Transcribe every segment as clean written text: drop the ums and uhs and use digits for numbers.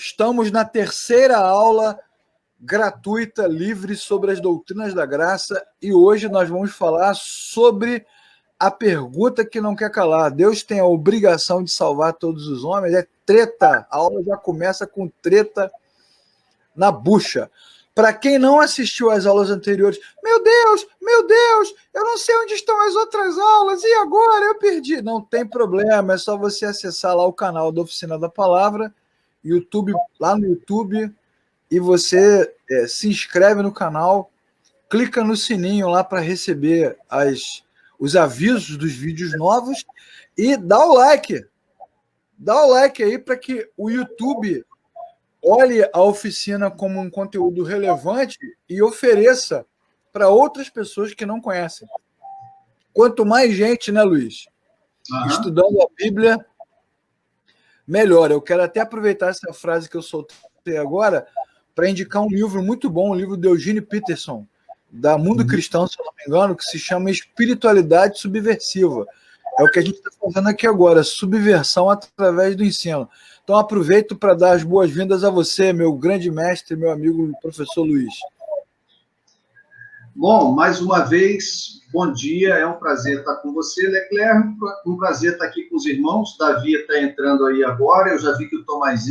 Estamos na terceira aula gratuita, livre sobre as doutrinas da graça, e hoje nós vamos falar sobre a pergunta que não quer calar. Deus tem a obrigação de salvar todos os homens? É treta. A aula já começa com treta na bucha. Para quem não assistiu às aulas anteriores, meu Deus, eu não sei onde estão as outras aulas, e agora? Eu perdi. Não tem problema, é só você acessar lá o canal da Oficina da Palavra, YouTube, lá no YouTube, e você se inscreve no canal, clica no sininho lá para receber os avisos dos vídeos novos e dá o like. Dá o like aí para que o YouTube olhe a oficina como um conteúdo relevante e ofereça para outras pessoas que não conhecem. Quanto mais gente, né, Luiz? Estudando a Bíblia, melhor. Eu quero até aproveitar essa frase que eu soltei agora para indicar um livro muito bom, um livro de Eugene Peterson, da Mundo Cristão, se eu não me engano, que se chama Espiritualidade Subversiva. É o que a gente está fazendo aqui agora, subversão através do ensino. Então, aproveito para dar as boas-vindas a você, meu grande mestre, meu amigo professor Luiz. Bom, mais uma vez, bom dia, é um prazer estar com você, Leclerc, um prazer estar aqui com os irmãos. Davi está entrando aí agora, eu já vi que o Tomás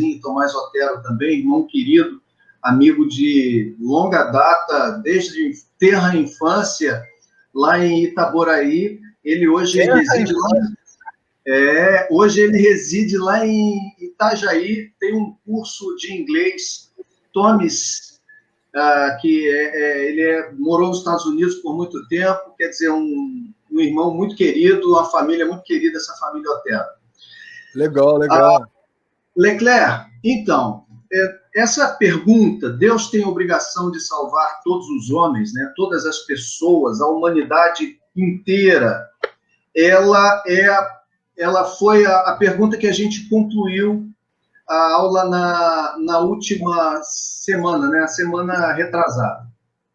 Otero também, irmão querido, amigo de longa data, desde terra infância, lá em Itaboraí. Ele hoje reside lá. Hoje ele reside lá em Itajaí, tem um curso de inglês, Thomas, que ele morou nos Estados Unidos por muito tempo, quer dizer, um irmão muito querido, uma família muito querida, essa família Otero. Legal. Leclerc, então, essa pergunta, Deus tem a obrigação de salvar todos os homens, né, todas as pessoas, a humanidade inteira, ela foi a pergunta que a gente concluiu a aula na última semana, né? A semana retrasada.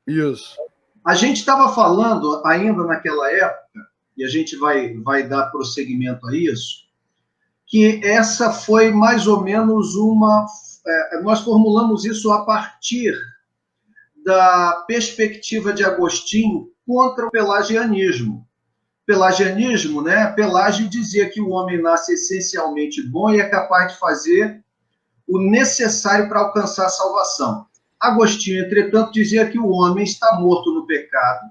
Isso. A gente estava falando ainda naquela época, e a gente vai dar prosseguimento a isso, que essa foi mais ou menos nós formulamos isso a partir da perspectiva de Agostinho contra o pelagianismo. Pelagianismo, né? Pelágio dizia que o homem nasce essencialmente bom e é capaz de fazer o necessário para alcançar a salvação. Agostinho, entretanto, dizia que o homem está morto no pecado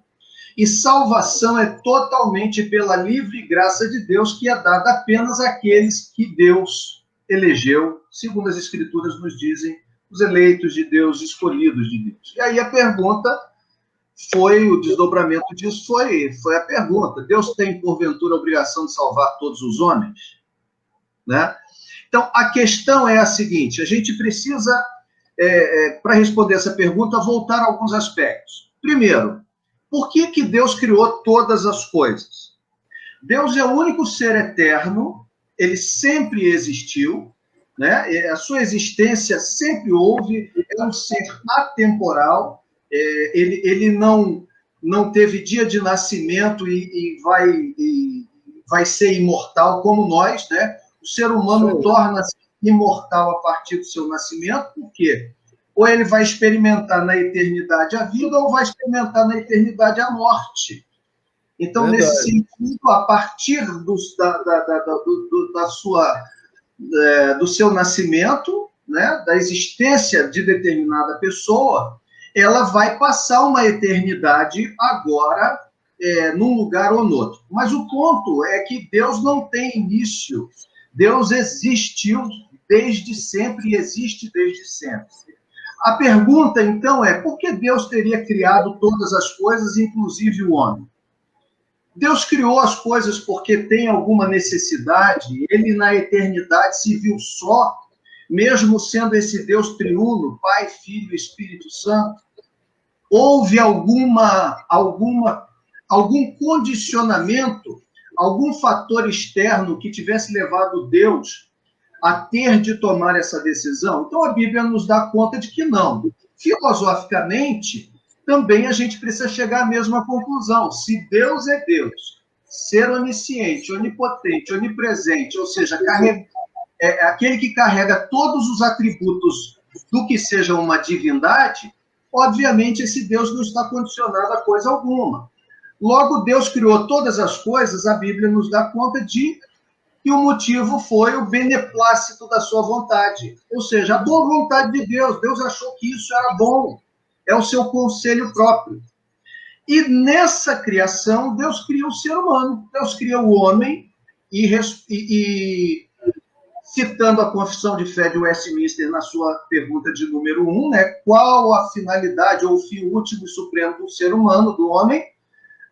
e salvação é totalmente pela livre graça de Deus, que é dada apenas àqueles que Deus elegeu, segundo as Escrituras nos dizem, os eleitos de Deus, escolhidos de Deus. E aí a pergunta o desdobramento disso foi a pergunta: Deus tem, porventura, a obrigação de salvar todos os homens? Né? Então, a questão é a seguinte: a gente precisa, para responder essa pergunta, voltar a alguns aspectos. Primeiro, por que Deus criou todas as coisas? Deus é o único ser eterno, ele sempre existiu, né? A sua existência sempre houve, é um ser atemporal, ele não teve dia de nascimento e vai ser imortal como nós, né? O ser humano torna-se imortal a partir do seu nascimento, por quê? Ou ele vai experimentar na eternidade a vida, ou vai experimentar na eternidade a morte. Então, nesse sentido, a partir do seu nascimento, né, da existência de determinada pessoa, ela vai passar uma eternidade agora num lugar ou no outro. Mas o ponto é que Deus não tem início. Deus existiu desde sempre e existe desde sempre. A pergunta, então, é: por que Deus teria criado todas as coisas, inclusive o homem? Deus criou as coisas porque tem alguma necessidade. Ele, na eternidade, se viu só, mesmo sendo esse Deus triuno, Pai, Filho e Espírito Santo. Houve algum condicionamento, algum fator externo que tivesse levado Deus a ter de tomar essa decisão? Então, a Bíblia nos dá conta de que não. Filosoficamente, também a gente precisa chegar à mesma conclusão. Se Deus é Deus, ser onisciente, onipotente, onipresente, ou seja, aquele que carrega todos os atributos do que seja uma divindade, obviamente esse Deus não está condicionado a coisa alguma. Logo, Deus criou todas as coisas, a Bíblia nos dá conta de que o motivo foi o beneplácito da sua vontade. Ou seja, a boa vontade de Deus. Deus achou que isso era bom. É o seu conselho próprio. E nessa criação, Deus cria o ser humano. Deus cria o homem e citando a Confissão de Fé de Westminster na sua pergunta de número 1, né, qual a finalidade ou o fim último e supremo do ser humano, do homem?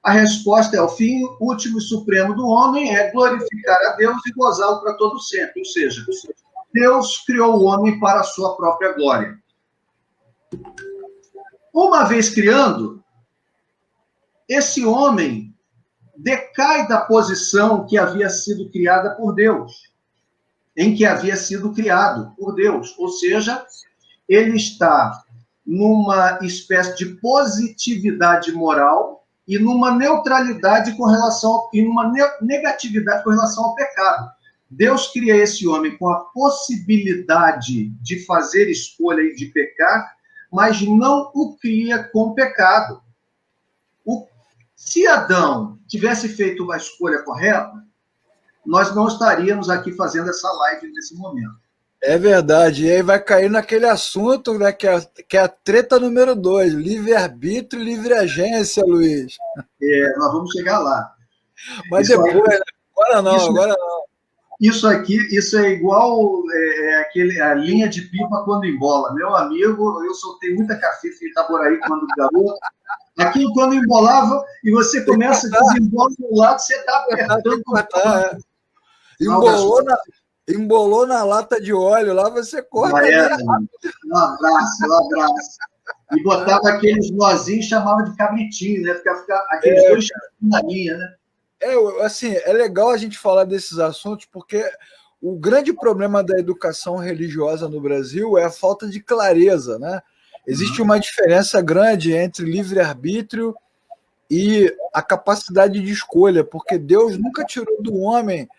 A resposta é: o fim último e supremo do homem é glorificar a Deus e gozá-lo para todo sempre. Ou seja, Deus criou o homem para a sua própria glória. Uma vez criando, esse homem decai da posição que havia sido criada por Deus, em que havia sido criado por Deus. Ou seja, ele está numa espécie de positividade moral e numa neutralidade e numa negatividade com relação ao pecado. Deus cria esse homem com a possibilidade de fazer escolha e de pecar, mas não o cria com pecado. Se Adão tivesse feito uma escolha correta, nós não estaríamos aqui fazendo essa live nesse momento. É verdade. E aí vai cair naquele assunto, né, que é a treta número 2, livre-arbítrio e livre-agência, Luiz. Nós vamos chegar lá. Mas isso depois, aí, agora não. Isso é igual a linha de pipa quando embola. Meu amigo, eu soltei muita cafifa em Itaboraí quando garoto. Aquilo quando embolava e você começa a desembolar do lado, você está apertando. Embolou na lata de óleo, lá você corta. Um abraço. E botava aqueles nozinhos, chamava de cabritinho, né? Ficava aqueles dois na linha, né? Assim, é legal a gente falar desses assuntos, porque o grande problema da educação religiosa no Brasil é a falta de clareza, né? Existe uma diferença grande entre livre-arbítrio e a capacidade de escolha, porque Deus nunca tirou do homem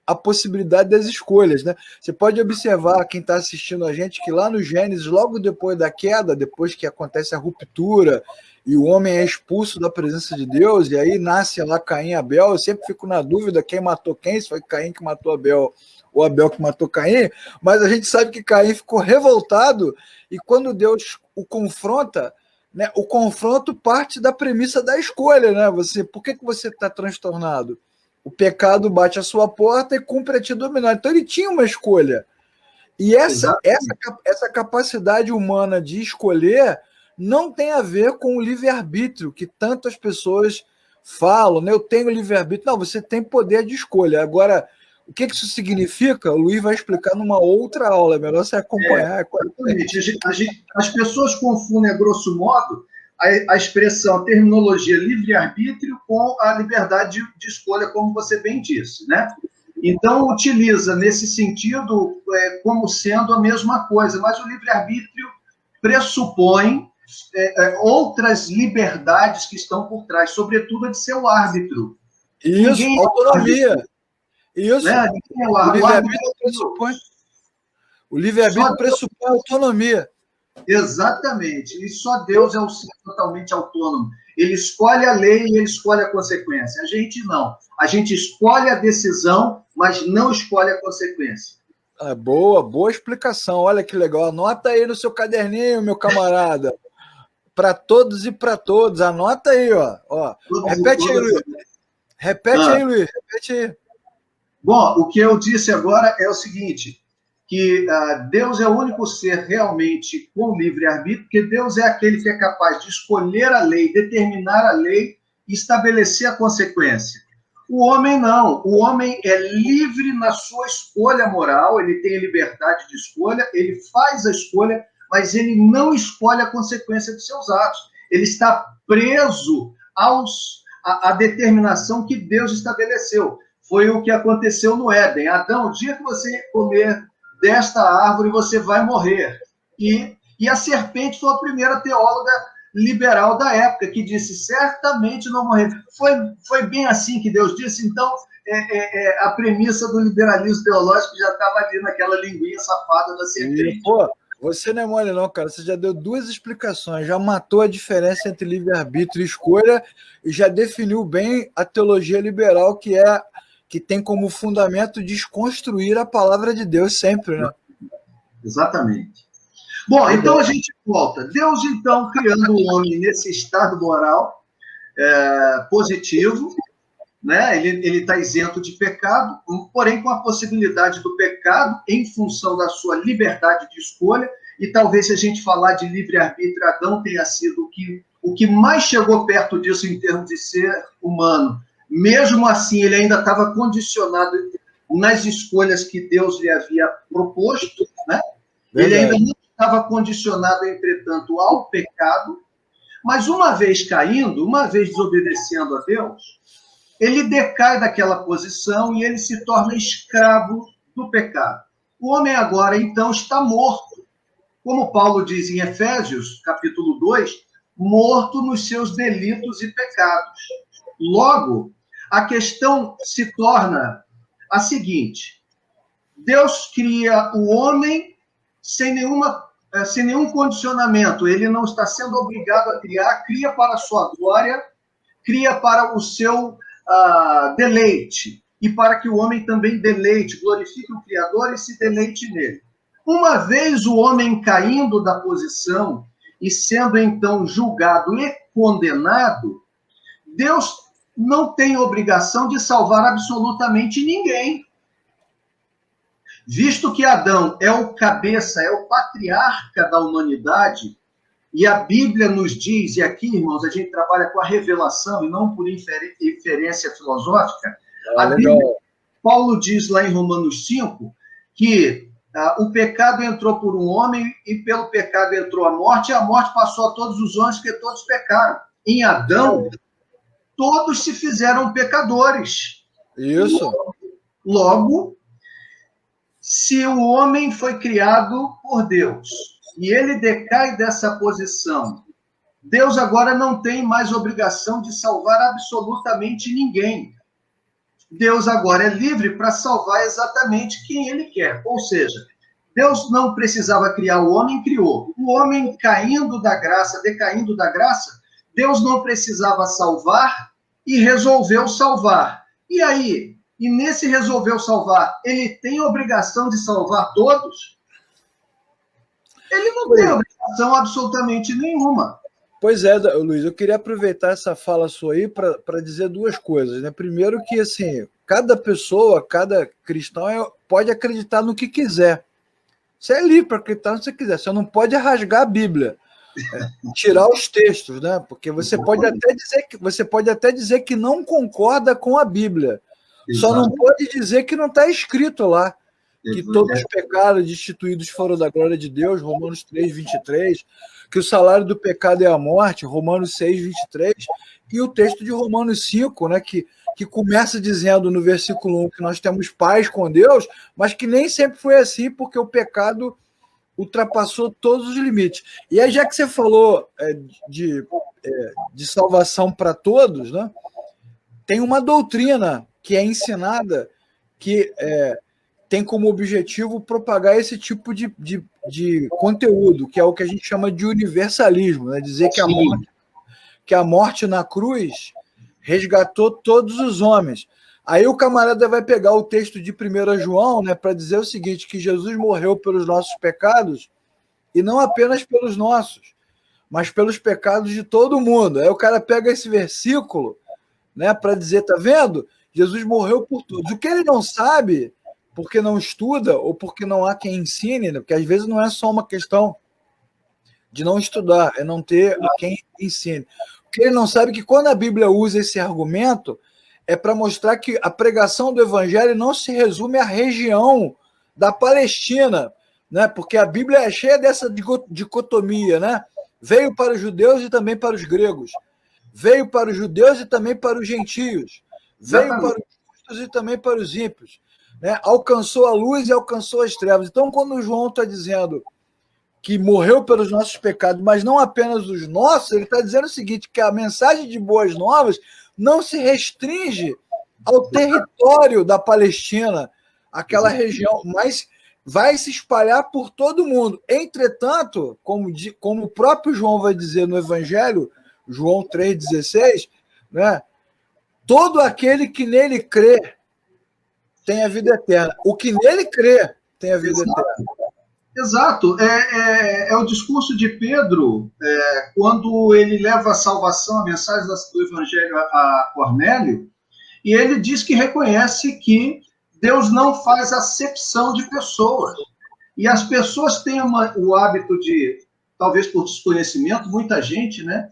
a possibilidade das escolhas, né? Você pode observar, quem está assistindo a gente, que lá no Gênesis, logo depois da queda, depois que acontece a ruptura e o homem é expulso da presença de Deus, e aí nasce lá Caim e Abel, eu sempre fico na dúvida quem matou quem, se foi Caim que matou Abel ou Abel que matou Caim, mas a gente sabe que Caim ficou revoltado, e quando Deus o confronta, né, o confronto parte da premissa da escolha, né? Por que você está transtornado? O pecado bate à sua porta e cumpre a te dominar. Então ele tinha uma escolha. E essa capacidade humana de escolher não tem a ver com o livre-arbítrio, que tantas pessoas falam, né? Eu tenho livre-arbítrio. Não, você tem poder de escolha. Agora, o que isso significa? O Luiz vai explicar numa outra aula. É melhor você acompanhar. Exatamente. As pessoas confundem, a grosso modo, a expressão, a terminologia livre-arbítrio com a liberdade de escolha, como você bem disse, né? Então, utiliza nesse sentido como sendo a mesma coisa, mas o livre-arbítrio pressupõe outras liberdades que estão por trás, sobretudo a de ser o árbitro. Isso, autonomia. Isso. Né? O livre-arbítrio pressupõe autonomia. Exatamente. E só Deus é o ser totalmente autônomo. Ele escolhe a lei e ele escolhe a consequência. A gente não. A gente escolhe a decisão, mas não escolhe a consequência. Boa explicação. Olha que legal. Anota aí no seu caderninho, meu camarada. Para todos e para todos. Anota aí, ó. Repete aí, Luiz. Repete aí. Bom, o que eu disse agora é o seguinte, que Deus é o único ser realmente com livre-arbítrio, porque Deus é aquele que é capaz de escolher a lei, determinar a lei e estabelecer a consequência. O homem não. O homem é livre na sua escolha moral, ele tem liberdade de escolha, ele faz a escolha, mas ele não escolhe a consequência dos seus atos. Ele está preso à determinação que Deus estabeleceu. Foi o que aconteceu no Éden. Adão, o dia que você comer desta árvore, você vai morrer. E a serpente foi a primeira teóloga liberal da época, que disse, certamente não morrer. Foi bem assim que Deus disse, então a premissa do liberalismo teológico já estava ali naquela linguinha safada da serpente. E, pô, você não é mole não, cara. Você já deu duas explicações, já matou a diferença entre livre-arbítrio e escolha e já definiu bem a teologia liberal, que tem como fundamento desconstruir a palavra de Deus sempre, né? Exatamente. Bom, então a gente volta. Deus, então, criando o homem nesse estado moral positivo, né? Ele está isento de pecado, porém com a possibilidade do pecado em função da sua liberdade de escolha, e talvez se a gente falar de livre-arbítrio, Adão tenha sido o que mais chegou perto disso em termos de ser humano. Mesmo assim, ele ainda estava condicionado nas escolhas que Deus lhe havia proposto, né? Ele ainda não estava condicionado, entretanto, ao pecado, mas uma vez caindo, uma vez desobedecendo a Deus, ele decai daquela posição e ele se torna escravo do pecado. O homem agora, então, está morto. Como Paulo diz em Efésios, capítulo 2, morto nos seus delitos e pecados. Logo, a questão se torna a seguinte: Deus cria o homem sem nenhum condicionamento. Ele não está sendo obrigado a criar, cria para a sua glória, cria para o seu deleite, e para que o homem também deleite, glorifique o Criador e se deleite nele. Uma vez o homem caindo da posição e sendo então julgado e condenado, Deus não tem obrigação de salvar absolutamente ninguém. Visto que Adão é o cabeça, é o patriarca da humanidade, e a Bíblia nos diz, e aqui, irmãos, a gente trabalha com a revelação e não por inferência filosófica, Paulo diz lá em Romanos 5 que o pecado entrou por um homem e pelo pecado entrou a morte passou a todos os homens porque todos pecaram. Em Adão, todos se fizeram pecadores. Isso. Logo, se o homem foi criado por Deus e ele decai dessa posição, Deus agora não tem mais obrigação de salvar absolutamente ninguém. Deus agora é livre para salvar exatamente quem ele quer. Ou seja, Deus não precisava criar o homem, criou. O homem caindo da graça, decaindo da graça, Deus não precisava salvar e resolveu salvar. E aí, e nesse resolveu salvar, ele tem obrigação de salvar todos? Ele não tem obrigação absolutamente nenhuma. Pois é, Luiz, eu queria aproveitar essa fala sua aí para dizer duas coisas, né? Primeiro que, assim, cada pessoa, cada cristão pode acreditar no que quiser. Você é livre para acreditar no que você quiser, você não pode rasgar a Bíblia, tirar os textos, né? Porque você pode até dizer que não concorda com a Bíblia, só não pode dizer que não está escrito lá. Que todos os pecados destituídos foram da glória de Deus, Romanos 3, 23, que o salário do pecado é a morte, Romanos 6, 23, e o texto de Romanos 5, né, que começa dizendo no versículo 1 que nós temos paz com Deus, mas que nem sempre foi assim, porque o pecado ultrapassou todos os limites. E aí, já que você falou de salvação para todos, né, tem uma doutrina que é ensinada que tem como objetivo propagar esse tipo de conteúdo, que é o que a gente chama de universalismo, né? Dizer que a morte na cruz resgatou todos os homens. Aí o camarada vai pegar o texto de 1 João, né, para dizer o seguinte, que Jesus morreu pelos nossos pecados, e não apenas pelos nossos, mas pelos pecados de todo mundo. Aí o cara pega esse versículo, né, para dizer, tá vendo? Jesus morreu por todos. O que ele não sabe, porque não estuda ou porque não há quem ensine, né? Porque às vezes não é só uma questão de não estudar, é não ter quem ensine. O que ele não sabe é que quando a Bíblia usa esse argumento, é para mostrar que a pregação do evangelho não se resume à região da Palestina, né? Porque a Bíblia é cheia dessa dicotomia, né? Veio para os judeus e também para os gregos. Veio para os judeus e também para os gentios. Veio para os justos e também para os ímpios. Né? Alcançou a luz e alcançou as trevas. Então, quando o João está dizendo que morreu pelos nossos pecados, mas não apenas os nossos, ele está dizendo o seguinte, que a mensagem de boas novas não se restringe ao território da Palestina, aquela região, mas vai se espalhar por todo mundo. Entretanto, como o próprio João vai dizer no Evangelho, João 3,16, né, todo aquele que nele crê tem a vida eterna. O que nele crê tem a vida eterna. Exato. É o discurso de Pedro, quando ele leva a salvação, a mensagem do Evangelho a Cornélio, e ele diz que reconhece que Deus não faz acepção de pessoas. E as pessoas têm o hábito de, talvez por desconhecimento, muita gente, né,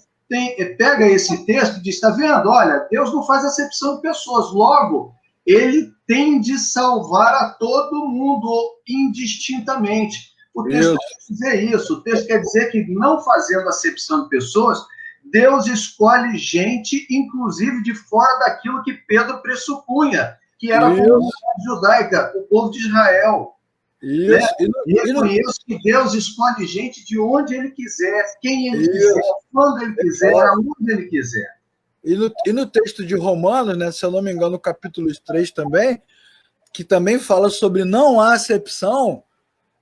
pega esse texto e diz, está vendo? Olha, Deus não faz acepção de pessoas. Logo, ele tem de salvar a todo mundo indistintamente. O texto quer dizer isso. O texto quer dizer que, não fazendo acepção de pessoas, Deus escolhe gente, inclusive de fora daquilo que Pedro pressupunha, que era a comunidade judaica, o povo de Israel. Né? E reconheço que Deus escolhe gente de onde Ele quiser, quem Ele quiser, quando Ele quiser, aonde Ele quiser. E no texto de Romanos, né, se eu não me engano, no capítulo 3 também, que também fala sobre não há acepção,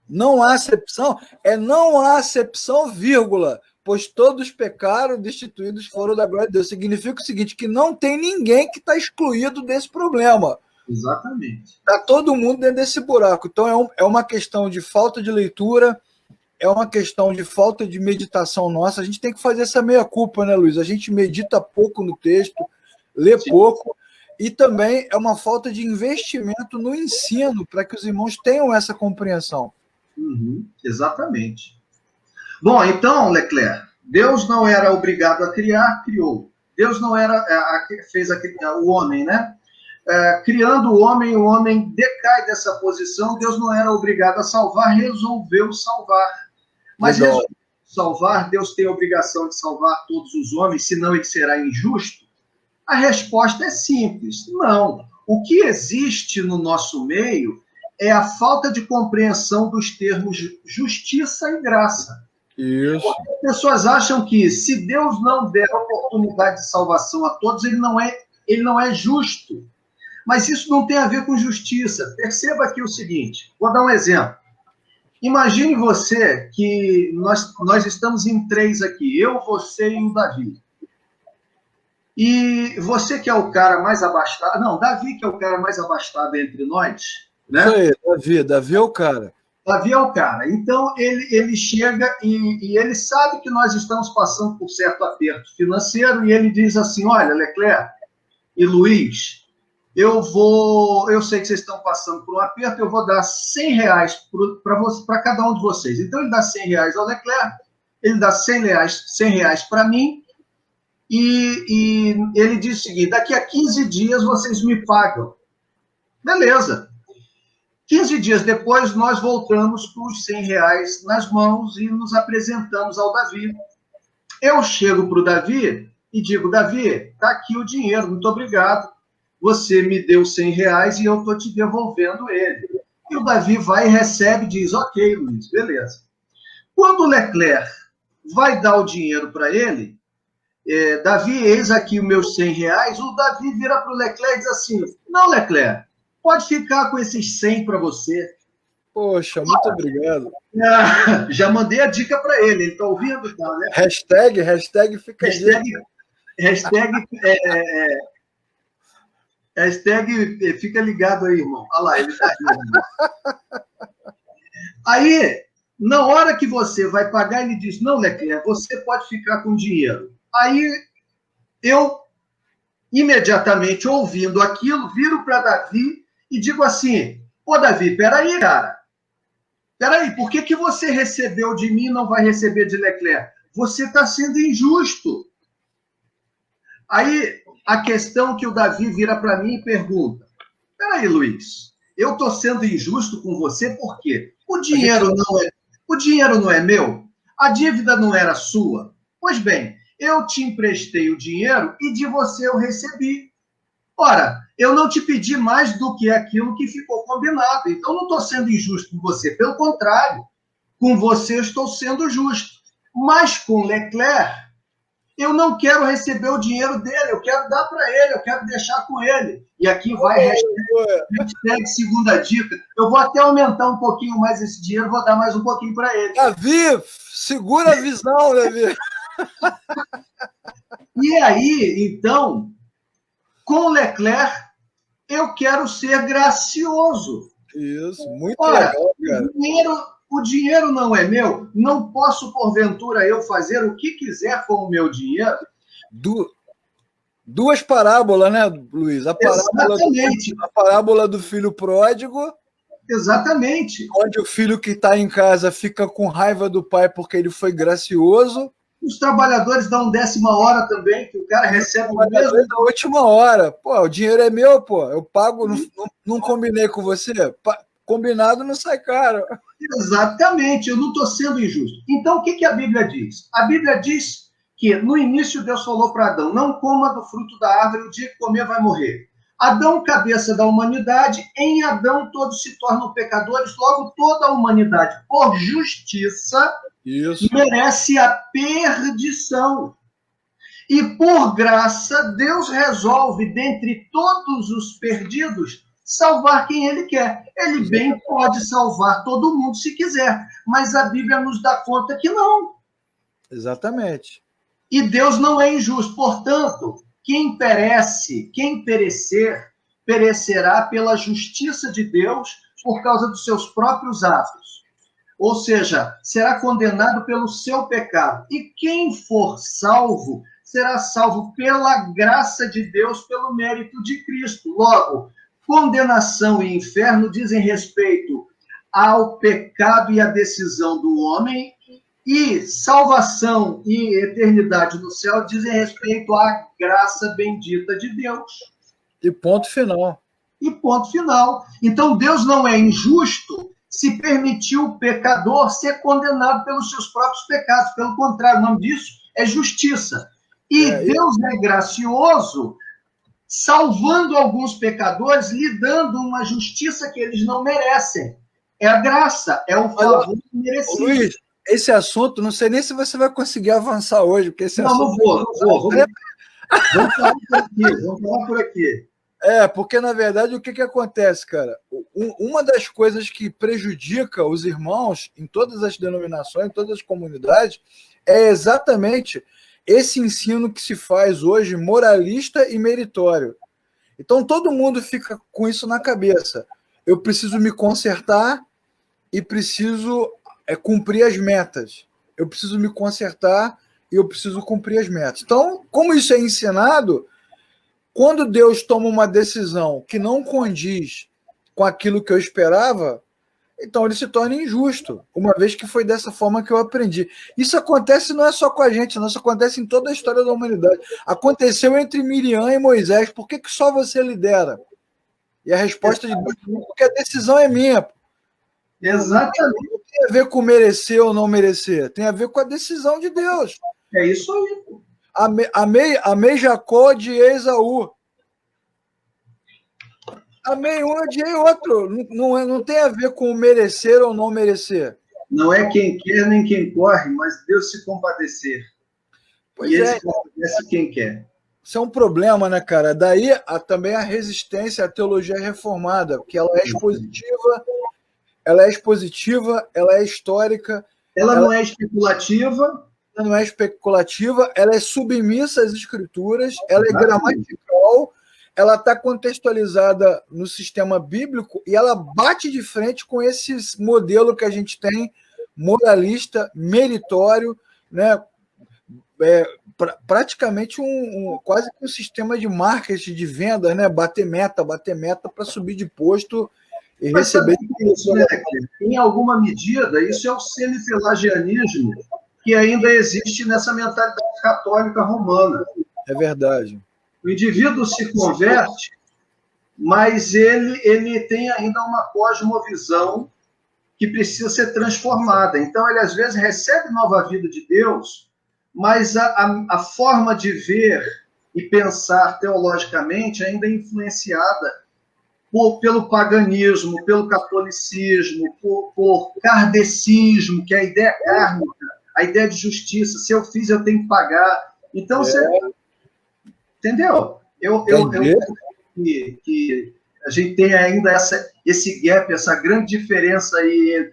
não há acepção, vírgula, pois todos pecaram, destituídos foram da glória de Deus. Significa o seguinte, que não tem ninguém que está excluído desse problema. Exatamente. Está todo mundo dentro desse buraco. Então é uma questão de falta de leitura, é uma questão de falta de meditação nossa. A gente tem que fazer essa meia-culpa, né, Luiz? A gente medita pouco no texto, lê pouco, e também é uma falta de investimento no ensino para que os irmãos tenham essa compreensão. Exatamente. Bom, então, Leclerc, Deus não era obrigado a criar, criou. Deus não fez o homem, né? Criando o homem decai dessa posição. Deus não era obrigado a salvar, resolveu salvar. Mas resolveu salvar, Deus tem a obrigação de salvar todos os homens, senão ele será injusto? A resposta é simples, não. O que existe no nosso meio é a falta de compreensão dos termos justiça e graça. Isso. As pessoas acham que, se Deus não der oportunidade de salvação a todos, ele não é justo. Mas isso não tem a ver com justiça. Perceba aqui o seguinte, vou dar um exemplo. Imagine você que nós estamos em 3 aqui, eu, você e o Davi. E você que é o cara mais abastado, não, Davi que é o cara mais abastado entre nós, né? Isso aí, Davi é o cara. Davi é o cara. Então, ele chega e ele sabe que nós estamos passando por certo aperto financeiro e ele diz assim, olha, Leclerc e Luiz, eu sei que vocês estão passando por um aperto, eu vou dar R$100 para cada um de vocês. Então, ele dá R$100 ao Leclerc, ele dá R$100 para mim, e ele diz o seguinte, daqui a 15 dias vocês me pagam. Beleza. 15 dias depois, nós voltamos com os R$100 nas mãos e nos apresentamos ao Davi. Eu chego para o Davi e digo, Davi, está aqui o dinheiro, muito obrigado. Você me deu R$100 e eu estou te devolvendo ele. E o Davi vai e recebe e diz, ok, Luiz, beleza. Quando o Leclerc vai dar o dinheiro para ele, Davi, eis aqui os meus R$100, o Davi vira para o Leclerc e diz assim, não, Leclerc, pode ficar com esses 100 para você. Poxa, muito obrigado. Já mandei a dica para ele, ele está ouvindo? Tá, né? Hashtag fica Hashtag fica ligado aí, irmão. Olha lá, ele está rindo. Aí, na hora que você vai pagar, ele diz, não, Leclerc, você pode ficar com dinheiro. Aí, eu, imediatamente ouvindo aquilo, viro para Davi e digo assim, ô Davi, peraí, cara. Peraí, por que você recebeu de mim e não vai receber de Leclerc? Você está sendo injusto. Aí, a questão que o Davi vira para mim e pergunta, peraí, Luiz, eu estou sendo injusto com você por quê? O dinheiro não é meu? A dívida não era sua? Pois bem, eu te emprestei o dinheiro e de você eu recebi. Ora, eu não te pedi mais do que aquilo que ficou combinado. Então, não estou sendo injusto com você. Pelo contrário, Com você eu estou sendo justo. Mas com Leclerc, eu não quero receber o dinheiro dele, eu quero dar para ele, eu quero deixar com ele. E aqui vai hashtag segunda dica. Eu vou até aumentar um pouquinho mais esse dinheiro, vou dar mais um pouquinho para ele. Davi, segura a visão, Davi. E aí, então, com Leclerc, eu quero ser gracioso. Isso, muito legal, cara. O dinheiro não é meu, não posso, porventura, eu fazer o que quiser com o meu dinheiro. Duas parábolas, né, Luiz? Exatamente. A parábola do filho pródigo. Exatamente. Onde o filho que está em casa fica com raiva do pai porque ele foi gracioso. Os trabalhadores dão 10ª hora também, que o cara recebe o mesmo. Na última hora. Pô, o dinheiro é meu, pô. Eu pago, não combinei com você. Combinado não sai caro. Exatamente, eu não estou sendo injusto. Então, o que a Bíblia diz? A Bíblia diz que, no início, Deus falou para Adão, não coma do fruto da árvore, o dia que comer vai morrer. Adão, cabeça da humanidade, em Adão todos se tornam pecadores, logo toda a humanidade, por justiça, merece a perdição. E, por graça, Deus resolve, dentre todos os perdidos, salvar quem ele quer. Ele bem pode salvar todo mundo se quiser, mas a Bíblia nos dá conta que não. Exatamente. E Deus não é injusto. Portanto, quem perece, quem perecer, perecerá pela justiça de Deus por causa dos seus próprios atos. Ou seja, será condenado pelo seu pecado. E quem for salvo, será salvo pela graça de Deus, pelo mérito de Cristo. Logo, condenação e inferno dizem respeito ao pecado e à decisão do homem, e salvação e eternidade no céu dizem respeito à graça bendita de Deus. E ponto final. E ponto final. Então, Deus não é injusto se permitiu o pecador ser condenado pelos seus próprios pecados. Pelo contrário, o nome disso é justiça. E Deus é gracioso, salvando alguns pecadores, lhe dando uma justiça que eles não merecem. É a graça, é o favor merecido. Luiz, esse assunto, não sei nem se você vai conseguir avançar hoje, porque esse assunto... Não vou. Vamos falar por aqui. Porque, na verdade, o que acontece, cara? Uma das coisas que prejudica os irmãos em todas as denominações, em todas as comunidades, é exatamente esse ensino que se faz hoje, moralista e meritório. Então, todo mundo fica com isso na cabeça. Eu preciso me consertar e preciso cumprir as metas. Eu preciso me consertar e eu preciso cumprir as metas. Então, como isso é ensinado, quando Deus toma uma decisão que não condiz com aquilo que eu esperava, então ele se torna injusto, uma vez que foi dessa forma que eu aprendi. Isso acontece não é só com a gente, não, isso acontece em toda a história da humanidade. Aconteceu entre Miriam e Moisés. Por que só você lidera? E a resposta de Deus é porque a decisão é minha. Exatamente. Não tem a ver com merecer ou não merecer, tem a ver com a decisão de Deus. É isso aí. Amei Jacó, odiei Esaú. Amei um, odiei outro. Não tem a ver com merecer ou não merecer. Não é quem quer nem quem corre, mas Deus se compadecer. Pois é. Compadece quem quer. Isso é um problema, né, cara? Daí também a resistência à teologia reformada, porque ela é expositiva, ela é histórica. Ela não é especulativa. Ela não é especulativa, ela é submissa às escrituras, ela é gramatical, ela está contextualizada no sistema bíblico e ela bate de frente com esse modelo que a gente tem, moralista, meritório, né? Praticamente quase que um sistema de marketing, de venda, né? Bater meta para subir de posto e receber. Isso, né? Em alguma medida, isso é o semipelagianismo que ainda existe nessa mentalidade católica romana. É verdade. O indivíduo se converte, mas ele tem ainda uma cosmovisão que precisa ser transformada. Então, ele às vezes recebe nova vida de Deus, mas a forma de ver e pensar teologicamente ainda é influenciada pelo paganismo, pelo catolicismo, por kardecismo, que é a ideia kármica, a ideia de justiça. Se eu fiz, eu tenho que pagar. Então, você... Entendeu? Eu que a gente tem ainda esse gap, essa grande diferença aí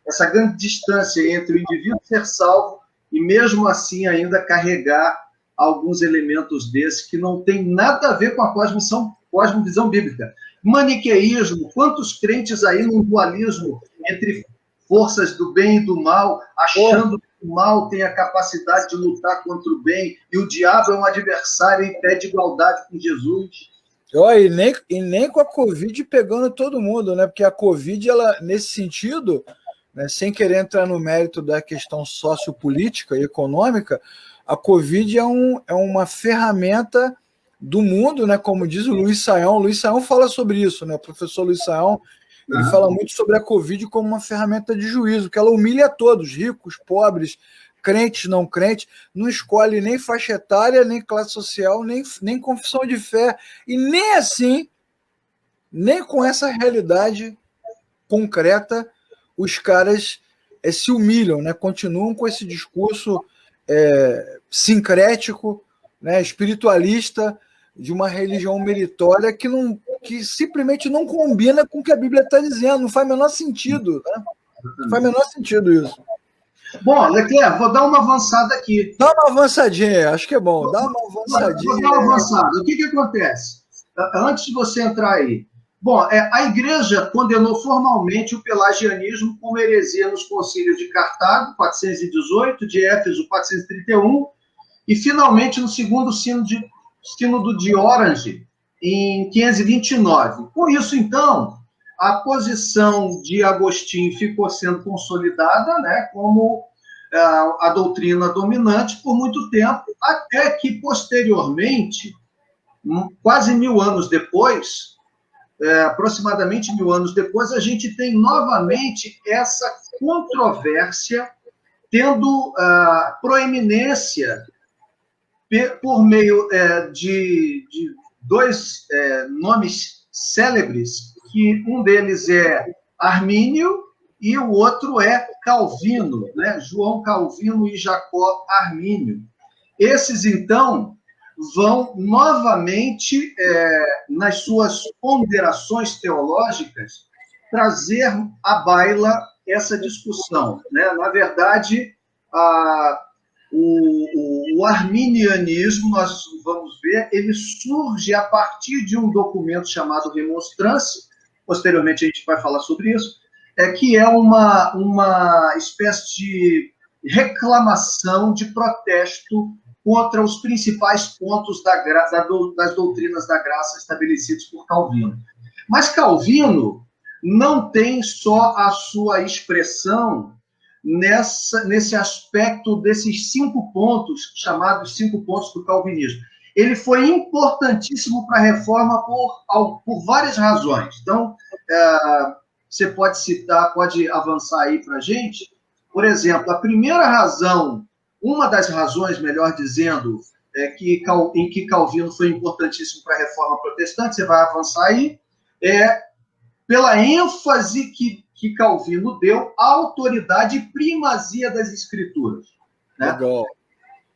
essa grande distância entre o indivíduo ser salvo e mesmo assim ainda carregar alguns elementos desses que não tem nada a ver com a cosmovisão bíblica. Maniqueísmo, quantos crentes aí num dualismo entre forças do bem e do mal, achando que o mal tem a capacidade de lutar contra o bem e o diabo é um adversário em pé de igualdade com Jesus. E nem com a Covid pegando todo mundo, né? Porque a Covid, ela, nesse sentido, né, sem querer entrar no mérito da questão sociopolítica e econômica, a Covid é uma ferramenta do mundo, né? Como diz o Luiz Saião. O Luiz Saião fala sobre isso, né? O professor Luiz Saião, ele fala muito sobre a Covid como uma ferramenta de juízo, que ela humilha a todos, ricos, pobres, crentes, não crentes, não escolhe nem faixa etária, nem classe social, nem confissão de fé, e nem assim, nem com essa realidade concreta, os caras se humilham, né? Continuam com esse discurso sincrético, né? Espiritualista, de uma religião meritória que simplesmente não combina com o que a Bíblia está dizendo, não faz o menor sentido, né? Não faz o menor sentido isso. Bom, Leclerc, vou dar uma avançada aqui. Dá uma avançadinha, acho que é bom. Dá uma avançadinha. Vou dar uma avançada. O que acontece? Antes de você entrar aí. Bom, a Igreja condenou formalmente o pelagianismo como heresia nos concílios de Cartago, 418, de Éfeso, 431, e finalmente no segundo sínodo de Orange, em 529. Com isso, então, a posição de Agostinho ficou sendo consolidada, né, como a doutrina dominante por muito tempo, até que, posteriormente, quase 1000 anos depois, aproximadamente 1000 anos depois, a gente tem novamente essa controvérsia tendo proeminência por meio de dois nomes célebres, que um deles é Armínio e o outro é Calvino, né? João Calvino e Jacó Armínio. Esses, então, vão novamente, nas suas ponderações teológicas, trazer à baila essa discussão, né? Na verdade, o arminianismo, nós vamos ver, ele surge a partir de um documento chamado Remonstrância, posteriormente a gente vai falar sobre isso, que é uma espécie de reclamação, de protesto contra os principais pontos das doutrinas da graça estabelecidos por Calvino. Mas Calvino não tem só a sua expressão nesse aspecto desses 5 pontos, chamados 5 pontos do calvinismo. Ele foi importantíssimo para a reforma por várias razões. Então, você pode citar, pode avançar aí para a gente. Por exemplo, a primeira razão, uma das razões, melhor dizendo, em que Calvino foi importantíssimo para a reforma protestante, você vai avançar aí, pela ênfase que Calvino deu à autoridade e primazia das Escrituras. Né? Legal.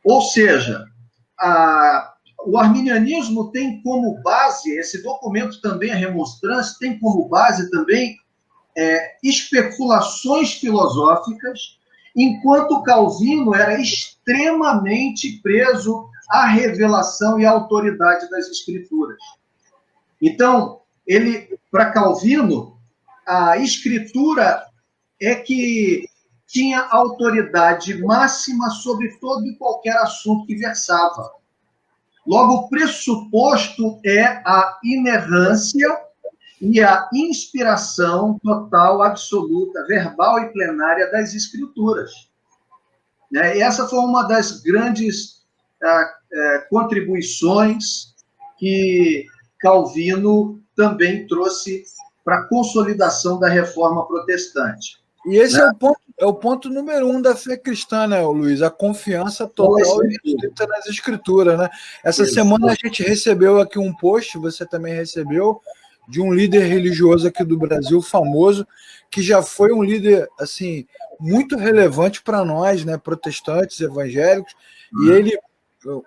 Ou seja, o arminianismo tem como base, esse documento também, a Remonstrância, tem como base também especulações filosóficas, enquanto Calvino era extremamente preso à revelação e à autoridade das Escrituras. Então, para Calvino, a Escritura é que tinha autoridade máxima sobre todo e qualquer assunto que versava. Logo, o pressuposto é a inerrância e a inspiração total, absoluta, verbal e plenária das Escrituras. E essa foi uma das grandes contribuições que Calvino também trouxe para a consolidação da reforma protestante. E esse é o ponto número 1 da fé cristã, né, Luiz? A confiança total e restrita nas Escrituras, né? Essa semana a gente recebeu aqui um post, você também recebeu, de um líder religioso aqui do Brasil, famoso, que já foi um líder assim muito relevante para nós, né, protestantes, evangélicos, e ele,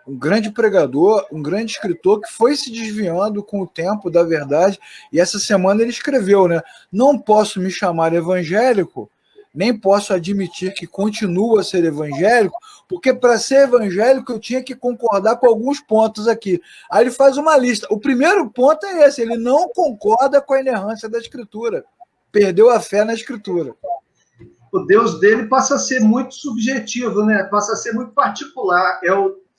um grande pregador, um grande escritor que foi se desviando com o tempo da verdade, e essa semana ele escreveu, né, não posso me chamar evangélico, nem posso admitir que continuo a ser evangélico, porque para ser evangélico eu tinha que concordar com alguns pontos aqui. Aí ele faz uma lista. O primeiro ponto é esse, ele não concorda com a inerrância da Escritura. Perdeu a fé na Escritura. O Deus dele passa a ser muito subjetivo, né? Passa a ser muito particular.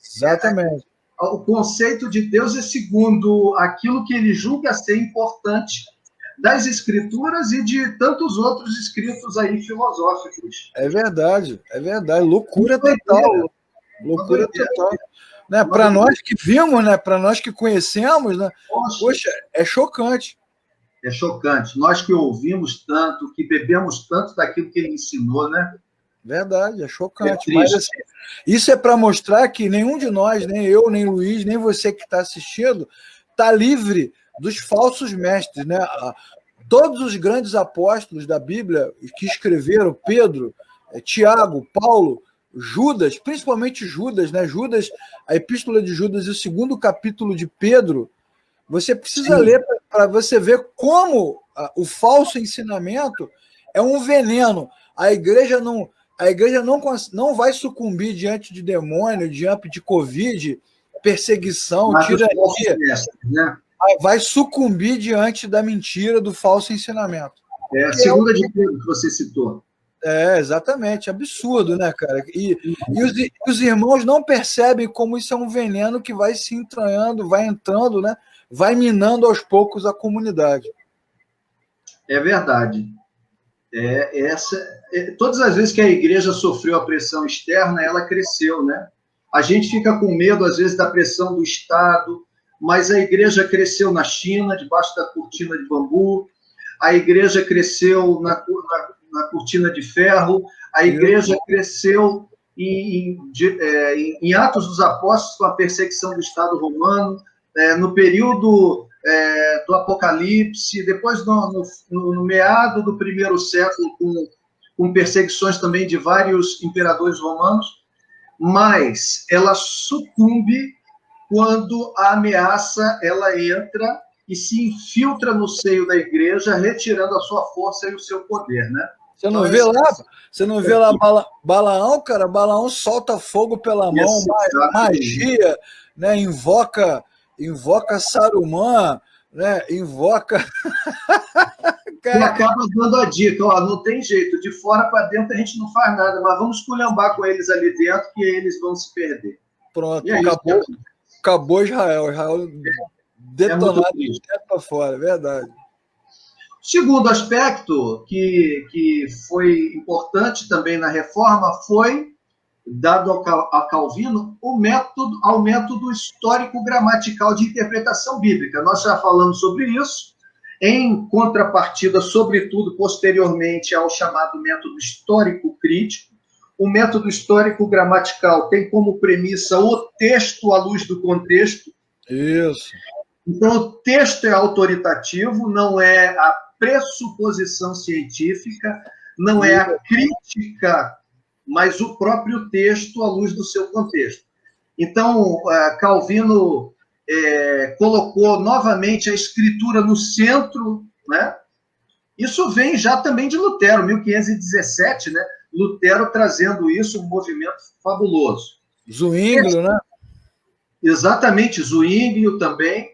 Exatamente. O conceito de Deus é segundo aquilo que ele julga ser importante das escrituras e de tantos outros escritos aí filosóficos. É verdade. Loucura total. Loucura total. Né? Para nós que vimos, né? Para nós que conhecemos, né? Poxa, é chocante. É chocante. Nós que ouvimos tanto, que bebemos tanto daquilo que ele ensinou, né? Verdade, é chocante. Mas assim, isso é para mostrar que nenhum de nós, nem eu, nem Luiz, nem você que está assistindo, está livre dos falsos mestres, né? Todos os grandes apóstolos da Bíblia que escreveram, Pedro, Tiago, Paulo, Judas, principalmente Judas, né? Judas, a Epístola de Judas e o 2º capítulo de Pedro, você precisa ler para você ver como o falso ensinamento é um veneno. A igreja não vai sucumbir diante de demônio, diante de Covid, perseguição, tirania. Né? Vai sucumbir diante da mentira, do falso ensinamento. A segunda de Pedro que você citou. Exatamente, absurdo, né, cara? E os irmãos não percebem como isso é um veneno que vai se entranhando, vai entrando, né? Vai minando aos poucos a comunidade. É verdade. Todas as vezes que a igreja sofreu a pressão externa, ela cresceu, né? A gente fica com medo, às vezes, da pressão do Estado, mas a igreja cresceu na China, debaixo da cortina de bambu, a igreja cresceu na cortina de ferro, a igreja cresceu em Atos dos Apóstolos com a perseguição do Estado romano, no período do Apocalipse, depois no meado do 1º século, com perseguições também de vários imperadores romanos, mas ela sucumbe quando a ameaça ela entra e se infiltra no seio da igreja, retirando a sua força e o seu poder, né? Você não vê lá Balaão, cara? Balaão solta fogo pela mão, magia, né? Invoca Saruman, né? Invoca. E acaba dando a dica, não tem jeito, de fora para dentro a gente não faz nada, mas vamos esculhambar com eles ali dentro que eles vão se perder. Pronto, acabou Israel detonado de dentro para fora, é verdade. Segundo aspecto que foi importante também na reforma foi dado a Calvino ao método histórico-gramatical de interpretação bíblica. Nós já falamos sobre isso, em contrapartida, sobretudo, posteriormente ao chamado método histórico-crítico. O método histórico-gramatical tem como premissa o texto à luz do contexto. Isso. Então, o texto é autoritativo, não é a pressuposição científica, não é a crítica, mas o próprio texto à luz do seu contexto. Então, Calvino colocou novamente a escritura no centro, né? Isso vem já também de Lutero, 1517, né? Lutero trazendo isso, um movimento fabuloso. Zwinglio, né? Exatamente, Zwinglio também.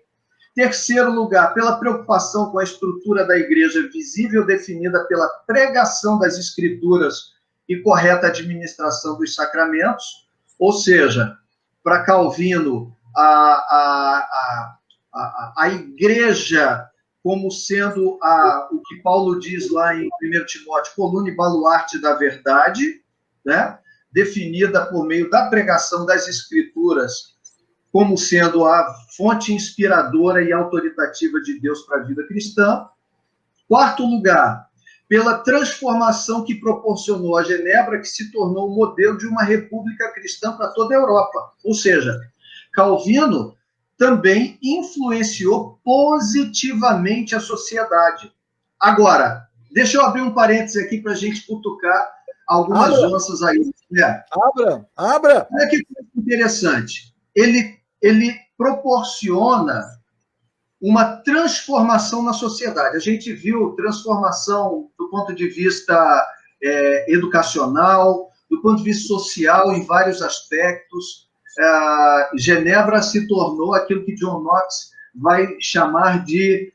Terceiro lugar, pela preocupação com a estrutura da igreja visível definida pela pregação das escrituras e correta administração dos sacramentos, ou seja, para Calvino, a igreja como sendo o que Paulo diz lá em 1 Timóteo, coluna e baluarte da verdade, né? Definida por meio da pregação das escrituras como sendo a fonte inspiradora e autoritativa de Deus para a vida cristã. Quarto lugar, pela transformação que proporcionou a Genebra, que se tornou o modelo de uma república cristã para toda a Europa. Ou seja, Calvino também influenciou positivamente a sociedade. Agora, deixa eu abrir um parênteses aqui para a gente cutucar algumas onças aí. Né? Abra! Olha que coisa interessante. Ele proporciona uma transformação na sociedade. A gente viu transformação do ponto de vista educacional, do ponto de vista social, em vários aspectos. Genebra se tornou aquilo que John Knox vai chamar de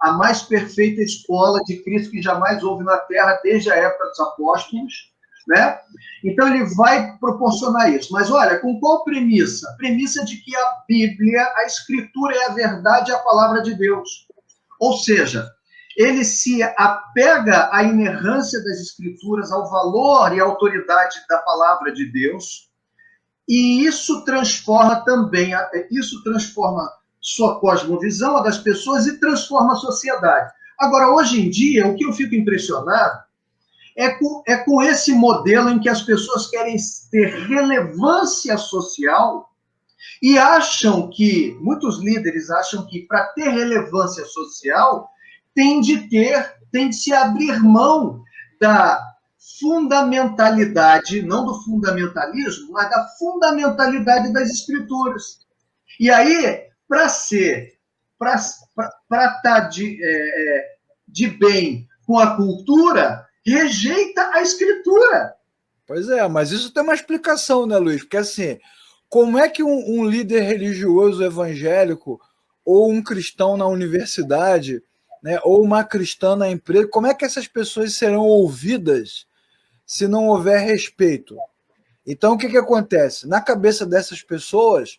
a mais perfeita escola de Cristo que jamais houve na Terra desde a época dos apóstolos, né? Então ele vai proporcionar isso. Mas olha, com qual premissa? A premissa de que a Bíblia, a Escritura é a verdade, é a palavra de Deus. Ou seja, ele se apega à inerrância das Escrituras, ao valor e à autoridade da palavra de Deus, e isso transforma também, sua cosmovisão, a das pessoas, e transforma a sociedade. Agora, hoje em dia, o que eu fico impressionado é com esse modelo em que as pessoas querem ter relevância social e acham que, muitos líderes acham que para ter relevância social tem de se abrir mão da fundamentalidade, não do fundamentalismo, mas da fundamentalidade das escrituras. E aí, para estar de bem com a cultura, rejeita a escritura. Pois é, mas isso tem uma explicação, né, Luiz? Porque assim, como é que um líder religioso evangélico ou um cristão na universidade, né, ou uma cristã na empresa, como é que essas pessoas serão ouvidas se não houver respeito? Então, o que acontece? Na cabeça dessas pessoas,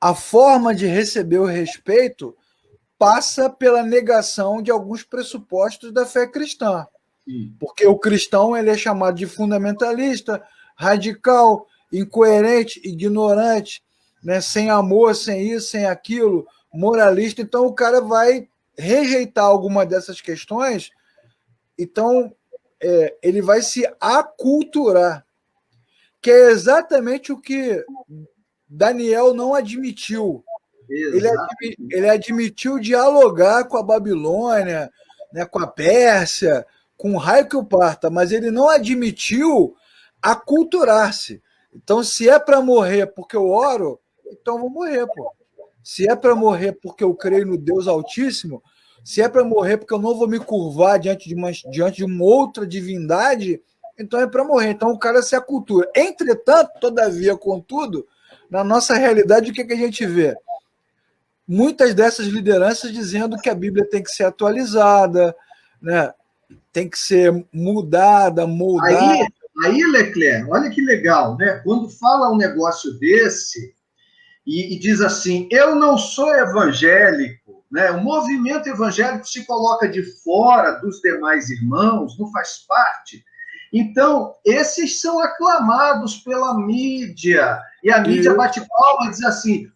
a forma de receber o respeito passa pela negação de alguns pressupostos da fé cristã. Porque o cristão ele é chamado de fundamentalista, radical, incoerente, ignorante, né? Sem amor, sem isso, sem aquilo, moralista. Então o cara vai rejeitar alguma dessas questões, então ele vai se aculturar, que é exatamente o que Daniel não admitiu. Ele admitiu dialogar com a Babilônia, né, com a Pérsia, com o raio que o parta, mas ele não admitiu aculturar-se. Então, se é para morrer porque eu oro, então eu vou morrer, pô. Se é para morrer porque eu creio no Deus Altíssimo, se é para morrer porque eu não vou me curvar diante de uma outra divindade, então é para morrer. Então o cara se acultura. Entretanto, todavia, contudo, na nossa realidade, o que a gente vê? Muitas dessas lideranças dizendo que a Bíblia tem que ser atualizada, né? Tem que ser mudada, moldada. Aí, Leclerc, olha que legal, né? Quando fala um negócio desse e diz assim, eu não sou evangélico, né? O movimento evangélico se coloca de fora dos demais irmãos, não faz parte. Então, esses são aclamados pela mídia, e a mídia bate palma e diz assim,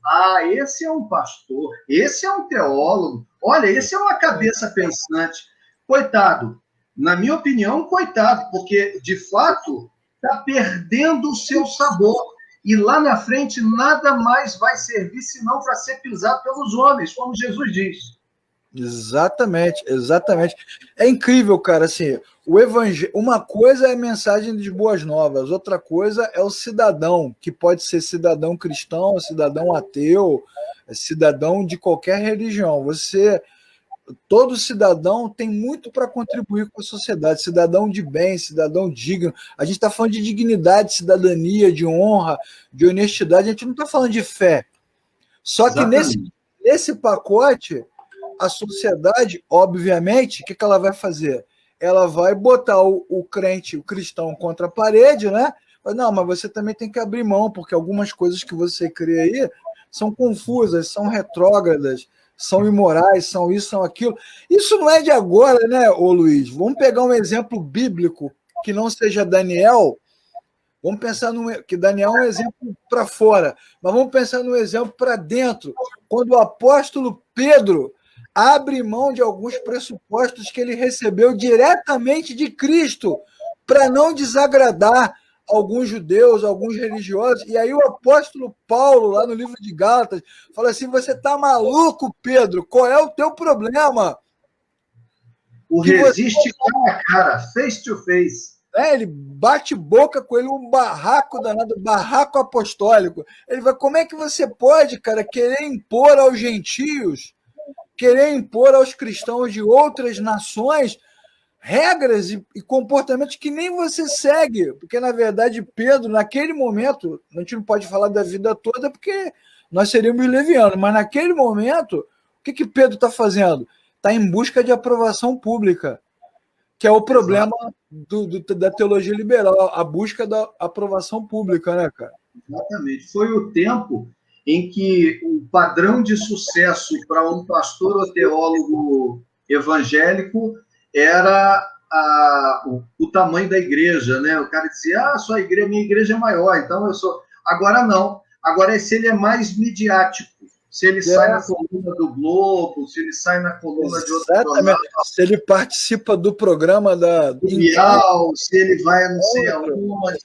esse é um pastor, esse é um teólogo, olha, esse é uma cabeça pensante. Coitado, na minha opinião, coitado, porque, de fato, está perdendo o seu sabor. E lá na frente, nada mais vai servir senão para ser pisado pelos homens, como Jesus diz. Exatamente, exatamente. É incrível, cara, assim, uma coisa é a mensagem de boas novas, outra coisa é o cidadão, que pode ser cidadão cristão, cidadão ateu, cidadão de qualquer religião. Todo cidadão tem muito para contribuir com a sociedade, cidadão de bem, cidadão digno. A gente está falando de dignidade, cidadania, de honra, de honestidade, a gente não está falando de fé. Só que nesse pacote, a sociedade, obviamente, o que ela vai fazer? Ela vai botar o crente, o cristão contra a parede, né? Não, mas você também tem que abrir mão, porque algumas coisas que você crê aí são confusas, são retrógradas, são imorais, são isso, são aquilo. Isso não é de agora, né, ô Luiz? Vamos pegar um exemplo bíblico que não seja Daniel. Vamos pensar que Daniel é um exemplo para fora, mas vamos pensar num exemplo para dentro. Quando o apóstolo Pedro abre mão de alguns pressupostos que ele recebeu diretamente de Cristo para não desagradar alguns judeus, alguns religiosos, e aí o apóstolo Paulo, lá no livro de Gálatas, fala assim: você está maluco, Pedro? Qual é o teu problema? O resiste cara a cara, face to face. Ele bate boca com ele, um barraco danado, barraco apostólico. Ele vai: como é que você pode, cara, querer impor aos gentios, querer impor aos cristãos de outras nações regras e comportamentos que nem você segue? Porque, na verdade, Pedro, naquele momento, a gente não pode falar da vida toda porque nós seríamos levianos, mas naquele momento, o que Pedro está fazendo? Está em busca de aprovação pública, que é o problema da teologia liberal, a busca da aprovação pública, né, cara? Exatamente. Foi o tempo em que o padrão de sucesso para um pastor ou teólogo evangélico era o tamanho da igreja, né? O cara dizia: minha igreja é maior, então eu sou. Agora não. Agora, se ele é mais midiático, se ele sai na coluna do Globo, se ele sai na coluna de outro jornal, se ele participa do programa da Bial, se ele vai a não sei aonde.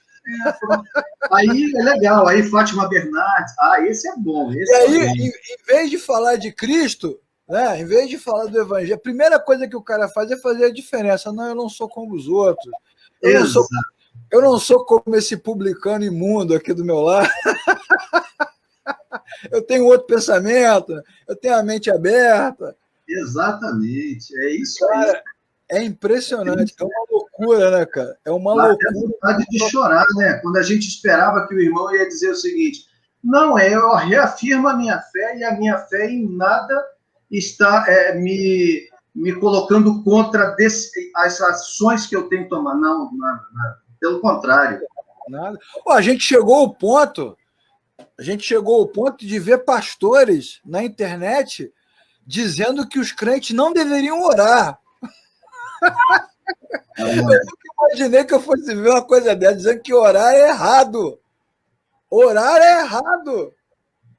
Aí é legal, aí Fátima Bernardes, esse é bom. Esse e aí, bom. Em vez de falar de Cristo, né, em vez de falar do Evangelho, a primeira coisa que o cara faz é fazer a diferença. Não, eu não sou como os outros. Eu não sou como esse publicano imundo aqui do meu lado. Eu tenho outro pensamento, eu tenho a mente aberta. Exatamente, é isso cara, aí. É impressionante, é uma loucura, né, cara? É uma loucura. É vontade de chorar, né? Quando a gente esperava que o irmão ia dizer o seguinte: não, eu reafirmo a minha fé, e a minha fé em nada está me colocando contra as ações que eu tenho que tomar. Não, nada. Pelo contrário. Nada. A gente chegou ao ponto de ver pastores na internet dizendo que os crentes não deveriam orar. Eu nunca imaginei que eu fosse ver uma coisa dessa, dizendo que orar é errado. Orar é errado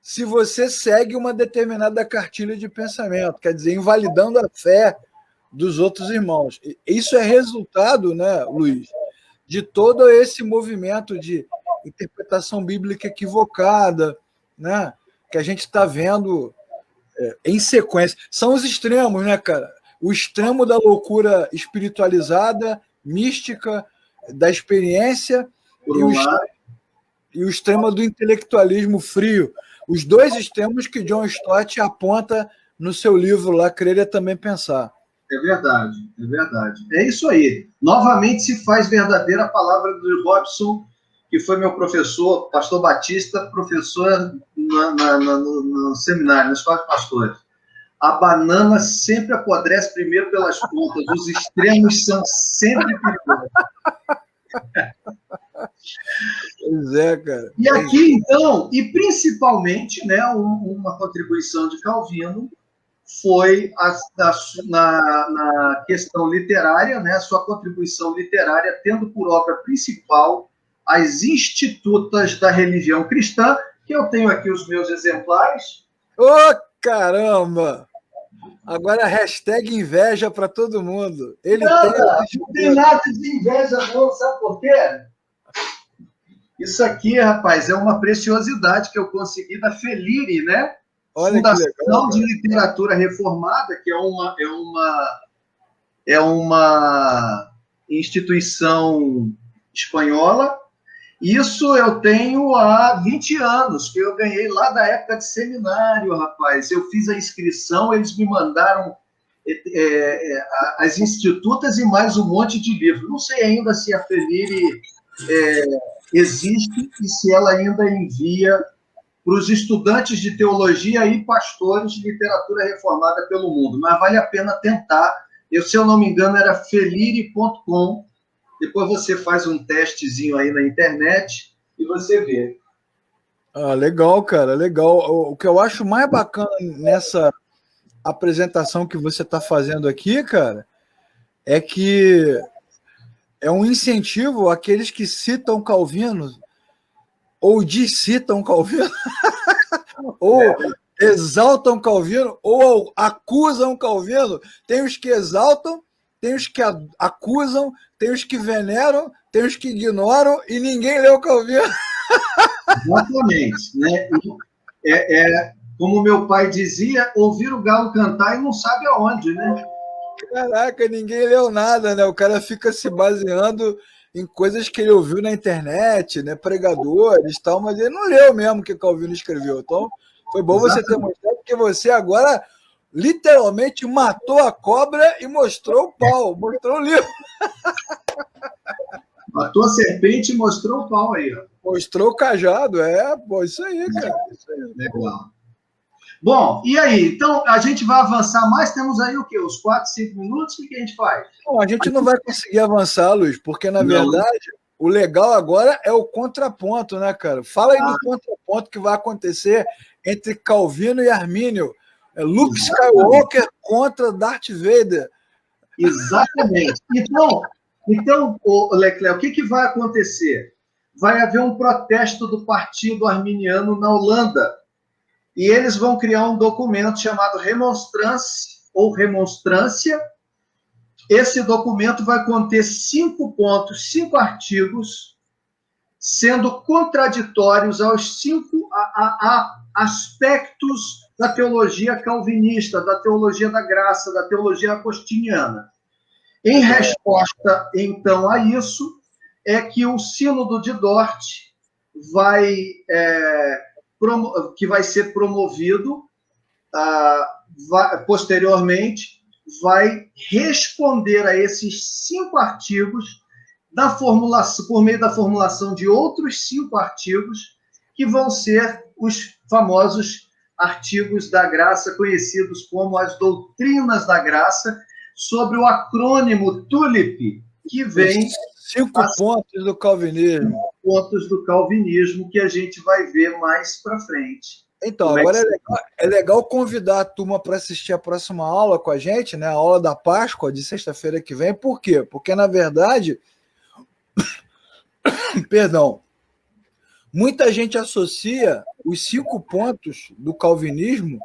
se você segue uma determinada cartilha de pensamento, quer dizer, invalidando a fé dos outros irmãos. Isso é resultado, né, Luiz, de todo esse movimento de interpretação bíblica equivocada, né, que a gente está vendo em sequência. São os extremos, né, cara? O extremo da loucura espiritualizada, mística, da experiência, e o extremo do intelectualismo frio. Os dois extremos que John Stott aponta no seu livro lá, Crer é Também Pensar. É verdade, é verdade. É isso aí. Novamente se faz verdadeira a palavra do Robson, que foi meu professor, pastor Batista, professor no seminário, na escola de pastores. A banana sempre apodrece primeiro pelas pontas. Os extremos são sempre perigosos. Pois é, cara. E aqui, então, e principalmente, né, uma contribuição de Calvino foi na questão literária, né, a sua contribuição literária, tendo por obra principal as Institutas da Religião Cristã, que eu tenho aqui os meus exemplares. Caramba! Agora hashtag inveja para todo mundo. Não tem nada de inveja, não. Sabe por quê? Isso aqui, rapaz, é uma preciosidade que eu consegui da Felire, né? Olha, Fundação de Literatura Reformada, que é uma instituição espanhola. Isso eu tenho há 20 anos, que eu ganhei lá da época de seminário, rapaz. Eu fiz a inscrição, eles me mandaram as institutas e mais um monte de livros. Não sei ainda se a Felire existe e se ela ainda envia para os estudantes de teologia e pastores de literatura reformada pelo mundo, mas vale a pena tentar. Se eu não me engano, era felire.com. Depois você faz um testezinho aí na internet e você vê. Legal, cara, legal. O que eu acho mais bacana nessa apresentação que você está fazendo aqui, cara, é que é um incentivo àqueles que citam Calvino, ou discitam Calvino, ou exaltam Calvino, ou acusam Calvino. Tem os que exaltam, tem os que acusam, tem os que veneram, tem os que ignoram e ninguém leu Calvino. Exatamente. Né? Como meu pai dizia, ouvir o galo cantar e não sabe aonde, né? Caraca, ninguém leu nada, né? O cara fica se baseando em coisas que ele ouviu na internet, né? Pregadores e tal, mas ele não leu mesmo o que Calvino escreveu. Então, foi bom você ter mostrado, porque você agora literalmente matou a cobra e mostrou o pau, mostrou o livro. Matou a serpente e mostrou o pau aí, ó. Mostrou o cajado, pô, isso aí, cara. Isso aí. Legal. Bom, e aí? Então, a gente vai avançar mais? Temos aí o quê? Os 4, 5 minutos? O que a gente faz? Bom, a gente não vai conseguir avançar, Luiz, porque, na verdade, o legal agora é o contraponto, né, cara? Fala aí do contraponto que vai acontecer entre Calvino e Armínio. Luke Skywalker contra Darth Vader. Exatamente. Então, Leclerc, o que vai acontecer? Vai haver um protesto do Partido Arminiano na Holanda. E eles vão criar um documento chamado Remonstrância. Esse documento vai conter 5 pontos, 5 artigos, sendo contraditórios aos 5 aspectos da teologia calvinista, da teologia da graça, da teologia agostiniana. Em resposta, então, a isso, é que o Sínodo de Dort que vai ser promovido posteriormente, vai responder a esses 5 artigos por meio da formulação de outros 5 artigos, que vão ser os famosos artigos da graça, conhecidos como as doutrinas da graça, sobre o acrônimo TULIP, que vem... 5 pontos do calvinismo. 5 pontos do calvinismo, que a gente vai ver mais para frente. Então, agora é legal convidar a turma para assistir a próxima aula com a gente, né? A aula da Páscoa, de sexta-feira que vem. Por quê? Porque, na verdade, perdão, muita gente associa os 5 pontos do calvinismo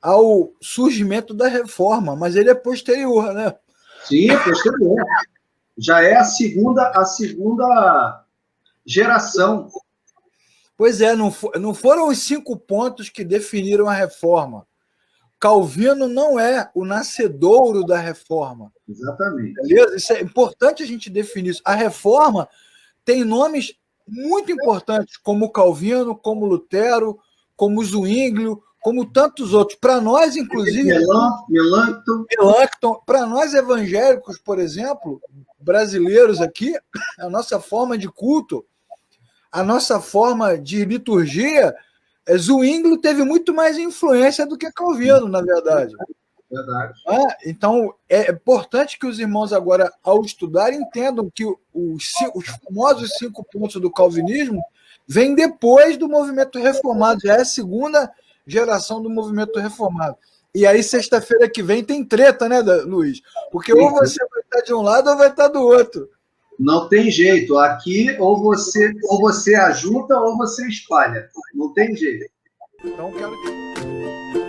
ao surgimento da reforma, mas ele é posterior, né? Sim, é posterior. Já é a segunda geração. Pois é, não foram os 5 pontos que definiram a reforma. Calvino não é o nascedouro da reforma. Exatamente. Beleza? Isso é importante a gente definir isso. A reforma tem nomes muito importantes, como Calvino, como Lutero, como Zwinglio, como tantos outros. Para nós, inclusive... Melanchthon. Para nós evangélicos, por exemplo, brasileiros aqui, a nossa forma de culto, a nossa forma de liturgia, Zwinglio teve muito mais influência do que Calvino, na verdade. Verdade. Então, é importante que os irmãos agora, ao estudar, entendam que os famosos 5 pontos do calvinismo vêm depois do movimento reformado, já é a segunda geração do movimento reformado. E aí, sexta-feira que vem, tem treta, né, Luiz? Porque ou você vai estar de um lado ou vai estar do outro. Não tem jeito. Aqui, ou você ajunta ou você espalha. Não tem jeito. Então, quero que...